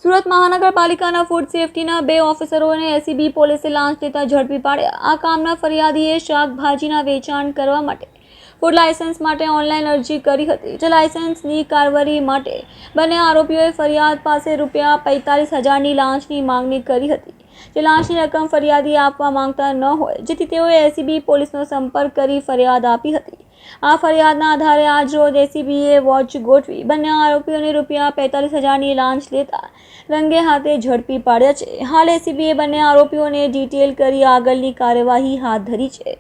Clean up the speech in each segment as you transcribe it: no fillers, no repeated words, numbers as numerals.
સુરત મહાનગરપાલિકાના food સેફટીના 2 ઓફિસરોને ACB પોલીસે લાંચ લેતા ઝડપી પાડ્યા। આ કામના ફરિયાદીએ શાકભાજીના વેચાણ કરવા માટે ફૂડ લાયસન્સ માટે ઓનલાઈન અરજી કરી હતી, જે લાયસન્સની કારવારી માટે બંને આરોપીઓએ ફરિયાદ પાસે ₹45,000ની લાંચની માંગણી કરી હતી, જે લાંચની રકમ ફરિયાદી આપવા માંગતા ન હોય, જેથી તેઓએ એસીબી પોલીસનો સંપર્ક કરી ફરિયાદ આપી હતી। આ ફરિયાદના આધારે આજરોજ એસીબીએ વોચ ગોઠવી બંને આરોપીઓને ₹45,000ની લાંચ લેતા રંગે હાથે ઝડપી પાડ્યા છે। હાલ એસીબીએ બંને આરોપીઓને ડિટેલ કરી આગળની કાર્યવાહી હાથ ધરી છે।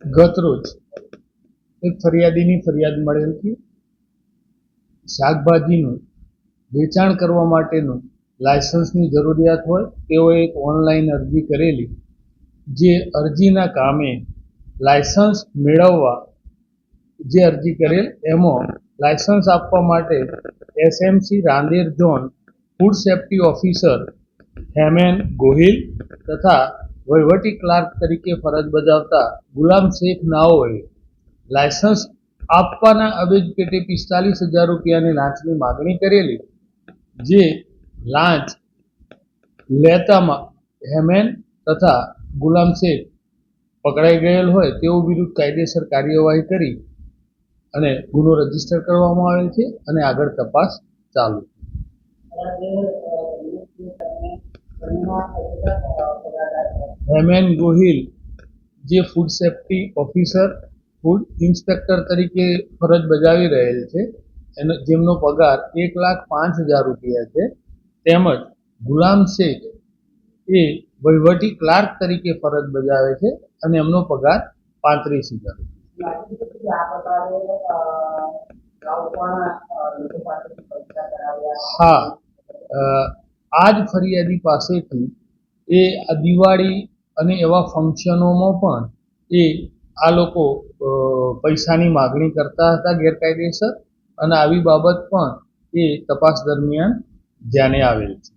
ગત રોજ એક ફરિયાદીની ફરિયાદ મળેલ હતી। શાકભાજીનું વેચાણ કરવા માટેનું લાયસન્સની જરૂરિયાત હોય તેઓએ એક ઓનલાઈન અરજી કરેલી, જે અરજીના કામે લાયસન્સ મેળવવા જે અરજી કરેલ એમાં લાયસન્સ આપવા માટે SMC Rander zone food safety officer Hemen Gohil તથા વહીવટી ક્લાર્ક તરીકે ફરજ બજાવતા ગુલામ શેખ નાઓએ લાયસન્સ આપવાના અવેજ પેટે ₹45,000ની લાંચની માગણી કરેલી, જે લાંચ લેતામાં હેમેન તથા ગુલામ શેખ પકડાઈ ગયેલ હોય તેઓ વિરુદ્ધ કાયદેસર કાર્યવાહી કરી અને ગુનો રજીસ્ટર કરવામાં આવેલ છે અને આગળ તપાસ ચાલુ છે। હેમેન ગોહિલ જે food safety officer food inspector તરીકે ફરજ બજાવી રહેલ છે, જેમનો પગાર ₹1,05,000 છે, તેમજ ગુલામ શેખ એ વહીવટી ક્લાર્ક તરીકે ફરજ બજાવે છે અને એમનો પગાર ₹35,000। હા, આ જ ફરિયાદી પાસેથી એ દિવાળી અને એવા ફંક્શનોમાં પણ આ લોકો પૈસાની માગણી કરતા હતા ગેરકાયદેસર, અને આવી બાબત પણ એ તપાસ દરમિયાન ધ્યાને આવેલ છે।